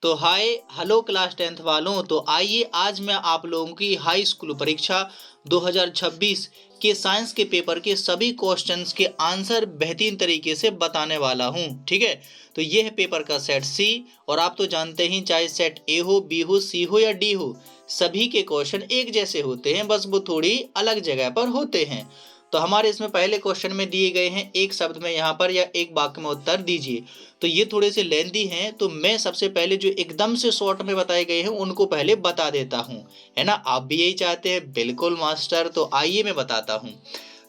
तो hi hello class 10th वालों। तो आइए आज मैं आप लोगों की हाई स्कूल परीक्षा 2026 के साइंस के पेपर के सभी क्वेश्चंस के आंसर बेहतरीन तरीके से बताने वाला हूं। ठीक है, तो ये है पेपर का सेट सी। और आप तो जानते ही, चाहे सेट ए हो, बी हो, सी हो या डी हो, सभी के क्वेश्चन एक जैसे होते हैं, बस वो थोड़ी अलग जगह पर होते हैं। तो हमारे इसमें पहले क्वेश्चन में दिए गए हैं एक शब्द में यहाँ पर या एक वाक्य में उत्तर दीजिए। तो ये थोड़े से लेंदी हैं, तो मैं सबसे पहले जो एकदम से शॉर्ट में बताए गए हैं उनको पहले बता देता हूँ, है ना। आप भी यही चाहते हैं? बिल्कुल मास्टर। तो आइए मैं बताता हूँ।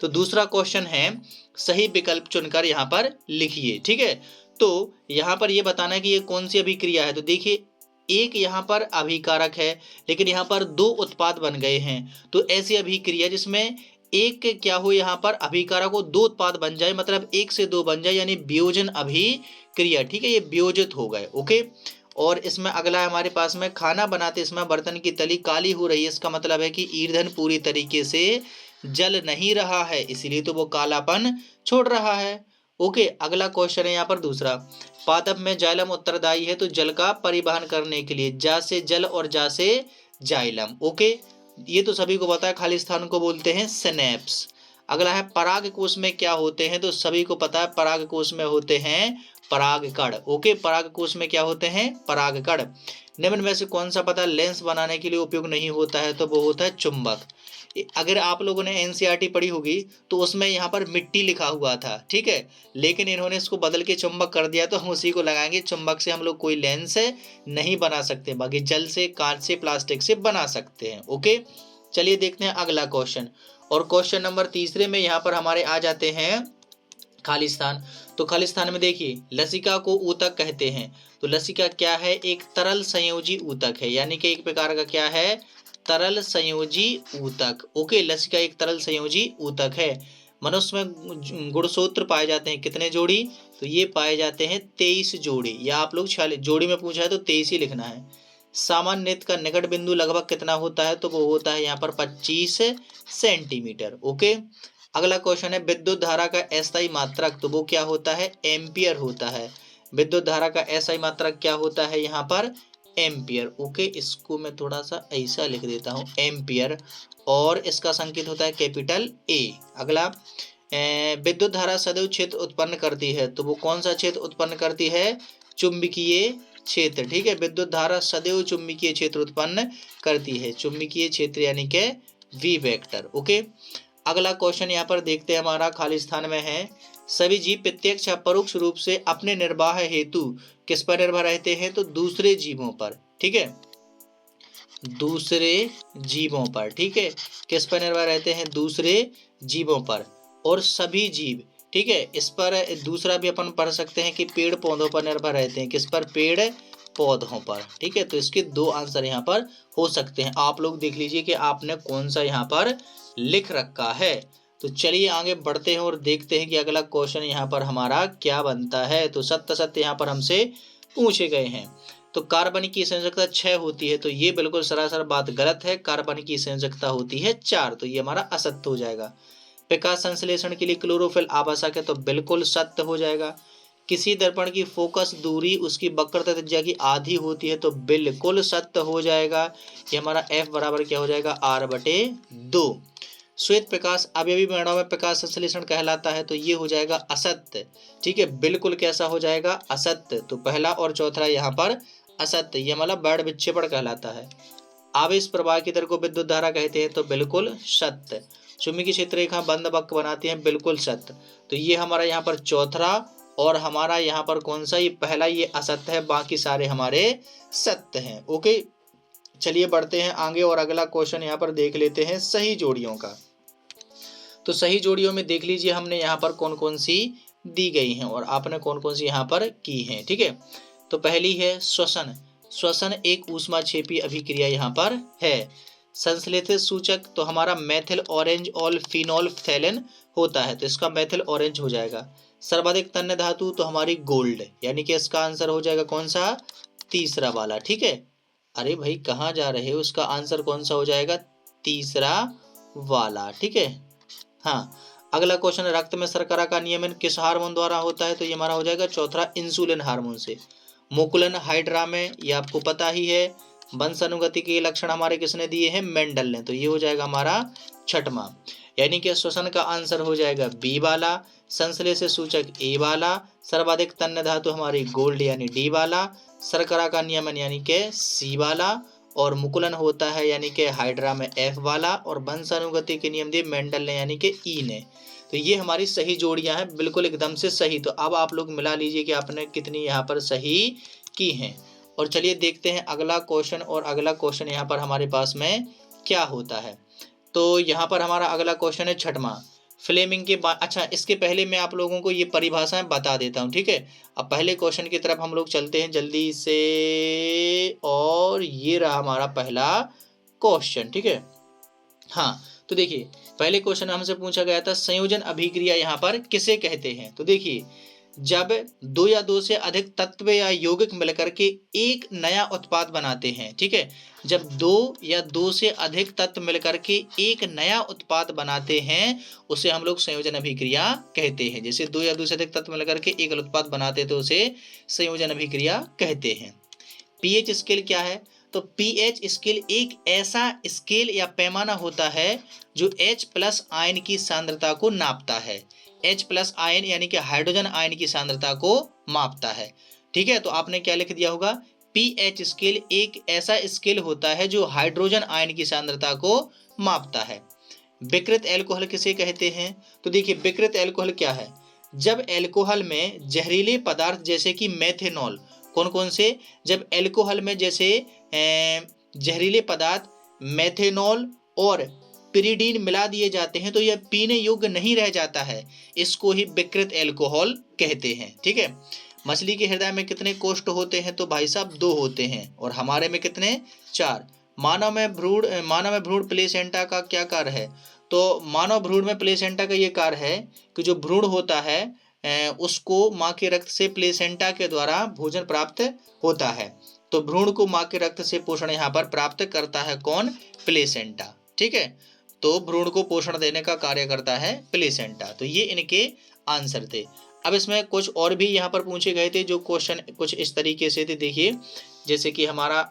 तो दूसरा क्वेश्चन है, सही विकल्प चुनकर यहाँ पर लिखिए। ठीक है, तो यहाँ पर ये बताना है कि ये कौन सी अभिक्रिया है। तो देखिए, एक यहाँ पर अभिकारक है, लेकिन यहाँ पर दो उत्पाद बन गए हैं। तो ऐसी अभिक्रिया जिसमें एक क्या हो, यहाँ पर अभिकारक को दो उत्पाद बन जाए, मतलब एक से दो बन जाए, यानी वियोजन अभिक्रिया। ठीक है, ये वियोजित हो गए। ओके। और इसमें अगला है हमारे पास में, खाना बनाते इसमें बर्तन की तली काली हो रही है। इसका मतलब है कि ईंधन पूरी तरीके से जल नहीं रहा है, इसीलिए तो वो कालापन छोड़ रहा है। ओके, अगला क्वेश्चन है यहाँ पर दूसरा, पादप में जाइलम उत्तरदायी है तो जल का परिवहन करने के लिए। जा से जल और जा से जाइलम। ओके, ये तो सभी को पता है, खाली स्थान को बोलते हैं सिनेप्स। अगला है, पराग कोश में क्या होते हैं। तो सभी को पता है, पराग कोश में होते हैं परागकण। ओके, पराग कोश में क्या होते हैं? परागकण। निम्न में से कौन सा पता लेंस बनाने के लिए उपयोग नहीं होता है। तो वो होता है चुंबक। अगर आप लोगों ने एनसीईआरटी पढ़ी होगी तो उसमें यहाँ पर मिट्टी लिखा हुआ था, ठीक है, लेकिन इन्होंने इसको बदल के चुंबक कर दिया, तो हम उसी को लगाएंगे। चुंबक से हम लोग कोई लेंस नहीं बना सकते, बाकी जल से, कांच से, प्लास्टिक से बना सकते हैं। ओके, चलिए देखते हैं अगला क्वेश्चन। और क्वेश्चन नंबर तीसरे में यहाँ पर हमारे आ जाते हैं खालिस्तान। तो खालिस्तान में देखिए, लसिका को ऊतक कहते हैं। तो लसिका क्या है? एक तरल संयोजी ऊतक है, यानी कि एक प्रकार का क्या है? तरल संयोजी ऊतक। ओके, लसिका एक तरल संयोजी ऊतक है। मनुष्य में गुणसूत्र पाए जाते हैं कितने जोड़ी? तो ये पाए जाते हैं 23 जोड़ी, या आप लोग 46 जोड़ी में पूछा है तो 23 ही लिखना है। सामान्य नेत्र का निकट बिंदु लगभग कितना होता है? तो वो होता है यहाँ पर 25 सेंटीमीटर। ओके, अगला क्वेश्चन है, विद्युत धारा का एसआई मात्रक। तो वो क्या होता है? एम्पियर होता है। विद्युत धारा का एसआई मात्रक क्या होता है? यहाँ पर एम्पियर। ओके, इसको मैं थोड़ा सा ऐसा लिख देता हूँ, एम्पियर, और इसका संकेत होता है कैपिटल ए। अगला, विद्युत धारा सदैव क्षेत्र उत्पन्न करती है। तो वो कौन सा क्षेत्र उत्पन्न करती है? चुंबकीय क्षेत्र। ठीक है, विद्युत धारा सदैव चुंबकीय क्षेत्र उत्पन्न करती है, चुंबकीय क्षेत्र यानी कि वी वेक्टर। ओके, अगला क्वेश्चन यहाँ पर देखते हैं, हमारा खालिस्तान में है, सभी जीव प्रत्यक्ष या परोक्ष रूप से अपने निर्वाह हेतु किस पर निर्भर रहते हैं? तो दूसरे जीवों पर। ठीक है, दूसरे जीवों पर। ठीक है, किस पर निर्भर रहते हैं? दूसरे जीवों पर। और सभी जीव, ठीक है, इस पर दूसरा भी अपन पढ़ सकते हैं कि पेड़ पौधों पर निर्भर रहते हैं। किस पर? पेड़ पौधों पर। ठीक है, तो इसके दो आंसर यहाँ पर हो सकते हैं। आप लोग देख लीजिए कि आपने कौन सा यहाँ पर लिख रखा है। तो चलिए आगे बढ़ते हैं और देखते हैं कि अगला क्वेश्चन यहाँ पर हमारा क्या बनता है। तो सत्य सत्य यहाँ पर हमसे पूछे गए हैं। तो कार्बन की संयोजकता 6 होती है। तो ये बिल्कुल सरासर बात गलत है, कार्बन की संयोजकता होती है 4। तो ये हमारा असत्य हो जाएगा। प्रकाश संश्लेषण के लिए क्लोरोफिल आवश्यक है। तो बिल्कुल सत्य हो जाएगा। किसी दर्पण की फोकस दूरी उसकी वक्रता त्रिज्या की आधी होती है। तो बिल्कुल सत्य हो जाएगा। ये हमारा F बराबर क्या हो जाएगा? R/2। श्वेत प्रकाश अवयवी वर्णों में प्रकाश संश्लेषण कहलाता है। तो ये हो जाएगा असत्य। ठीक है, बिल्कुल कैसा हो जाएगा? असत्य। तो पहला और चौथा यहाँ पर असत्य, ये मतलब बैड विक्षेपण कहलाता है। आवेश प्रवाह की दर को विद्युत धारा कहते हैं। तो बिल्कुल सत्य। चुंबकीय क्षेत्र रेखा बंद वक्र बनाती हैं। बिल्कुल सत्य। तो ये हमारा यहाँ पर चौथा, और हमारा यहाँ पर कौन सा? ये पहला, ये असत्य है, बाकी सारे हमारे सत्य हैं। ओके, चलिए बढ़ते हैं आगे और अगला क्वेश्चन यहाँ पर देख लेते हैं सही जोड़ियों का। तो सही जोड़ियों में देख लीजिए हमने यहाँ पर कौन कौन सी दी गई हैं और आपने कौन कौन सी यहाँ पर की हैं। ठीक है, तो पहली है श्वसन। श्वसन एक ऊष्माक्षेपी अभिक्रिया यहाँ पर है। संश्लेषित सूचक तो हमारा मेथिल ऑरेंज और फिनोल्फ्थैलिन होता है। तो इसका मेथिल ऑरेंज हो जाएगा। सर्वाधिक तन्य धातु तो हमारी गोल्ड, यानी कि इसका आंसर हो जाएगा कौन सा? तीसरा वाला। ठीक है, अरे भाई कहाँ जा रहे हो? उसका आंसर कौन सा हो जाएगा? तीसरा वाला। ठीक है, हाँ। अगला क्वेश्चन, रक्त में शर्करा का नियमन किस हार्मोन द्वारा होता है? तो ये हमारा हो जाएगा चौथा, इंसुलिन हार्मोन से। मुकुलन हाइड्रा में, ये आपको पता ही है। वंशानुगति के लक्षण हमारे किसने दिए हैं? मेंडल ने। तो ये हो जाएगा हमारा छठवां, यानी कि श्वसन का आंसर हो जाएगा बी वाला, संश्लेष सूचक ए वाला, सर्वाधिक तन्य धातु हमारी गोल्ड यानी डी वाला, शर्करा का नियमन यानी कि सी वाला, और मुकुलन होता है यानी कि हाइड्रा में एफ वाला, और वंशानुगति के नियम दिए मेंडल ने यानी कि ई ने। तो ये हमारी सही जोड़ियां हैं, बिल्कुल एकदम से सही। तो अब आप लोग मिला लीजिए कि आपने कितनी यहाँ पर सही की हैं। और चलिए देखते हैं अगला क्वेश्चन, और अगला क्वेश्चन यहाँ पर हमारे पास में क्या होता है। तो यहाँ पर हमारा अगला क्वेश्चन है छठवां, फ्लेमिंग के बाद। अच्छा, इसके पहले मैं आप लोगों को ये परिभाषाएं बता देता हूँ, ठीक है। अब पहले क्वेश्चन की तरफ हम लोग चलते हैं जल्दी से, और ये रहा हमारा पहला क्वेश्चन, ठीक है। हाँ, तो देखिए पहले क्वेश्चन हमसे पूछा गया था संयोजन अभिक्रिया यहाँ पर किसे कहते हैं। तो देखिए, जब दो या दो से अधिक तत्व या यौगिक मिलकर के एक नया उत्पाद बनाते हैं, ठीक है। जब दो या दो से अधिक तत्व मिलकर के एक नया उत्पाद बनाते हैं, उसे हम लोग संयोजन अभिक्रिया कहते हैं। जैसे दो या दो से अधिक तत्व मिलकर के एक उत्पाद बनाते हैं तो उसे संयोजन अभिक्रिया कहते हैं। पीएच स्केल क्या है? तो पीएच स्केल एक ऐसा स्केल या पैमाना होता है जो H+ आयन की सांद्रता को नापता है। H+ आयन यानी कि हाइड्रोजन आयन की सांद्रता को मापता है, ठीक है। तो आपने क्या लिख दिया होगा? पीएच स्केल एक ऐसा स्केल होता है जो हाइड्रोजन आयन की सांद्रता को मापता है। विकृत एल्कोहल किसे कहते हैं? तो देखिए विकृत एल्कोहल क्या है? जब एल्कोहल में जहरीले पदार्थ जैसे कि मेथेनॉल, कौन कौन से? जब एल्कोहल में जैसे जहरीले पदार्थ मेथेनॉल और पिरिडीन मिला दिए जाते हैं तो यह पीने योग्य नहीं रह जाता है, इसको ही विकृत एल्कोहल कहते हैं, ठीक है। मछली के हृदय में कितने कोष्ठ होते हैं? तो भाई साहब 2 होते हैं, और हमारे में कितने? 4। मानव में भ्रूण प्लेसेंटा का क्या कार्य है? तो मानव भ्रूण में प्लेसेंटा का ये कार्य है कि जो भ्रूण होता है उसको माँ के रक्त से प्लेसेंटा के द्वारा भोजन प्राप्त होता है। तो भ्रूण को माँ के रक्त से पोषण यहाँ पर प्राप्त करता है कौन? प्लेसेंटा, ठीक है। तो भ्रूण को पोषण देने का कार्य करता है प्लेसेंटा। तो ये इनके आंसर थे। अब इसमें कुछ और भी यहाँ पर पूछे गए थे जो क्वेश्चन कुछ इस तरीके से थे। देखिए जैसे कि हमारा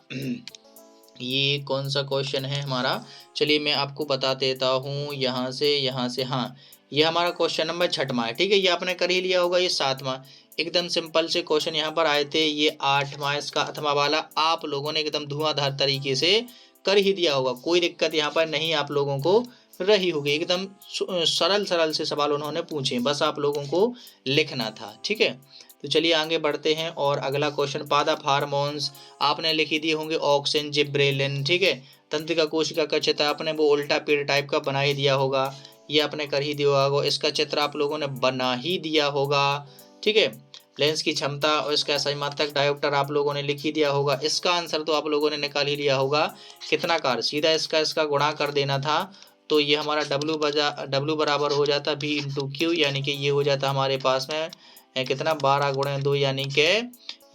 ये कौन सा क्वेश्चन है हमारा, चलिए मैं आपको बता देता हूँ यहाँ से। हाँ, ये हमारा क्वेश्चन नंबर 6वां है, ठीक है। ये आपने कर ही लिया होगा। ये 7वां, एकदम सिंपल से क्वेश्चन यहाँ पर आए थे। ये 8वां, इसका 8वां वाला आप लोगों ने एकदम धुआंधार तरीके से कर ही दिया होगा। कोई दिक्कत यहाँ पर नहीं आप लोगों को रही होगी। एकदम सरल से सवाल उन्होंने पूछे, बस आप लोगों को लिखना था, ठीक है। तो चलिए आगे बढ़ते हैं। और अगला क्वेश्चन, पादप हार्मोन्स आपने लिख ही दिए होंगे, ऑक्सिन, जिब्रेलिन, ठीक है। तंत्रिका कोशिका का चित्र आपने वो उल्टा पेड़ टाइप का बना ही दिया होगा, ये आपने कर ही दिया होगा। इसका चित्र आप लोगों ने बना ही दिया होगा, ठीक है। लेंस की क्षमता और इसका सही डायोप्टर आप लोगों ने लिख ही दिया होगा। इसका आंसर तो आप लोगों ने निकाल ही लिया होगा, कितना कार्य, सीधा इसका गुणा कर देना था। तो ये हमारा W बराबर हो जाता V/Q, यानी कि ये हो जाता हमारे पास में कितना 12 × 2, यानी कि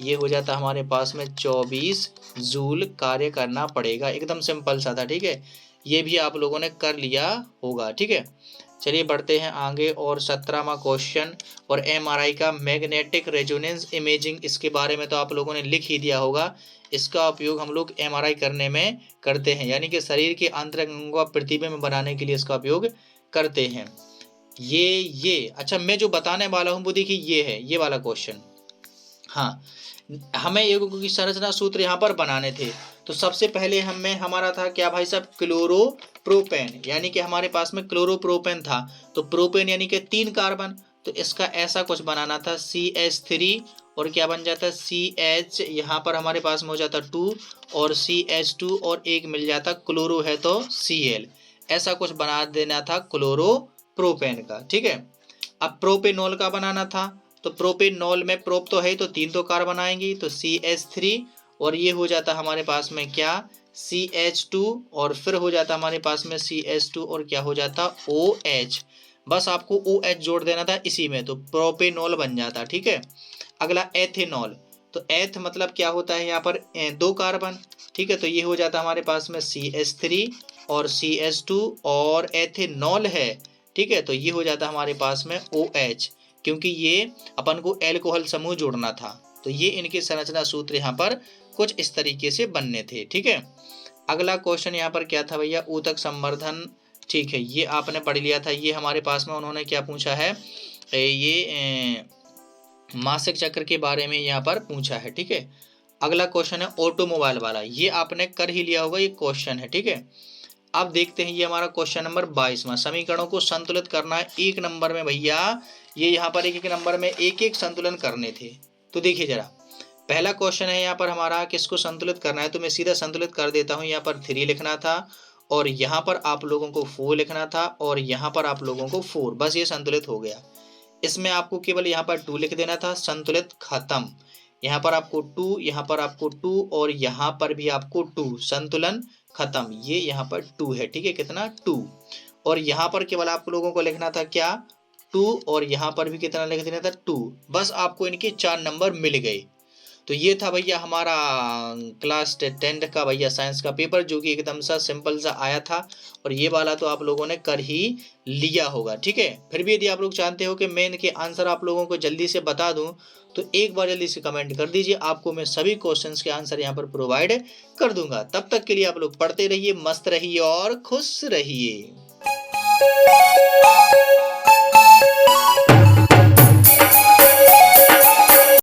ये हो जाता हमारे पास में 24 जूल कार्य करना पड़ेगा। एकदम सिंपल सा था, ठीक है। ये भी आप लोगों ने कर लिया होगा, ठीक है। चलिए बढ़ते हैं आगे। और 17वां क्वेश्चन, और MRI का मैग्नेटिक रेजोनेंस इमेजिंग, इसके बारे में तो आप लोगों ने लिख ही दिया होगा। इसका उपयोग हम लोग MRI करने में करते हैं, यानी कि शरीर के आंतरिक अंगों का प्रतिबिंब बनाने के लिए इसका उपयोग करते हैं। ये अच्छा, मैं जो बताने वाला हूँ वो देखिए ये है, ये वाला क्वेश्चन। हाँ, हमें यौगिकों की संरचना सूत्र यहाँ पर बनाने थे। तो सबसे पहले हमारा था क्या भाई साहब? क्लोरोप्रोपेन, यानी कि हमारे पास में क्लोरोप्रोपेन था। तो प्रोपेन यानी कि 3 कार्बन, तो इसका ऐसा कुछ बनाना था CH3, और क्या बन जाता है CH, यहाँ पर हमारे पास में हो जाता 2, और CH2, और एक मिल जाता क्लोरो है तो Cl, ऐसा कुछ बना देना था क्लोरोप्रोपेन का, ठीक है। अब प्रोपेनॉल का बनाना था। तो प्रोपेनॉल में प्रोप तो है तो 3 तो कार्बन आएंगी, तो CH3, और ये हो जाता हमारे पास में क्या CH2, और फिर हो जाता हमारे पास में CH2, और क्या हो जाता OH। बस आपको OH जोड़ देना था इसी में, तो प्रोपेनॉल बन जाता, ठीक है। अगला एथेनॉल, तो एथ मतलब क्या होता है यहाँ पर 2 कार्बन, ठीक है। तो ये हो जाता हमारे पास में CH3 और CH2 और एथेनॉल है, ठीक है। तो ये हो जाता हमारे पास में OH, क्योंकि ये अपन को एल्कोहल समूह जोड़ना था, तो ये इनके संरचना सूत्र यहाँ पर कुछ इस तरीके से बनने थे। ठीक है, अगला क्वेश्चन यहाँ पर क्या था भैया, ऊतक संवर्धन। ठीक है, ये आपने पढ़ लिया था। ये हमारे पास में उन्होंने क्या पूछा है, ये मासिक चक्र के बारे में यहाँ पर पूछा है। ठीक है, अगला क्वेश्चन है ऑटोमोबाइल वाला, ये आपने कर ही लिया होगा, ये क्वेश्चन है। ठीक है, अब देखते हैं ये हमारा क्वेश्चन नंबर 22वां, समीकरणों को संतुलित करना है। एक नंबर में भैया ये यहाँ पर एक नंबर में एक एक संतुलन करने थे। तो देखिए जरा, पहला क्वेश्चन है यहाँ पर हमारा किसको संतुलित करना है, तो मैं सीधा संतुलित कर देता हूँ। यहाँ पर 3 लिखना था और यहाँ पर आप लोगों को 4 लिखना था और यहाँ पर आप लोगों को 4, बस ये संतुलित हो गया। इसमें आपको केवल यहाँ पर 2 लिख देना था, संतुलित खत्म। यहाँ पर आपको 2, यहाँ पर आपको 2 और यहाँ पर भी आपको 2, संतुलन खत्म। ये यहाँ पर 2 है। ठीक है, कितना 2, और यहाँ पर केवल आप लोगों को लिखना था क्या 2, और यहाँ पर भी कितना लिख देना था 2, बस आपको इनके 4 नंबर मिल गए। तो ये था भैया हमारा क्लास 10 का भैया साइंस का पेपर, जो कि एकदम सा सिंपल सा आया था, और ये वाला तो आप लोगों ने कर ही लिया होगा। ठीक है, फिर भी यदि आप लोग चाहते हो कि मैं इनके आंसर आप लोगों को जल्दी से बता दूं, तो एक बार जल्दी से कमेंट कर दीजिए, आपको मैं सभी क्वेश्चंस के आंसर यहाँ पर प्रोवाइड कर दूंगा। तब तक के लिए आप लोग पढ़ते रहिए, मस्त रहिए और खुश रहिए।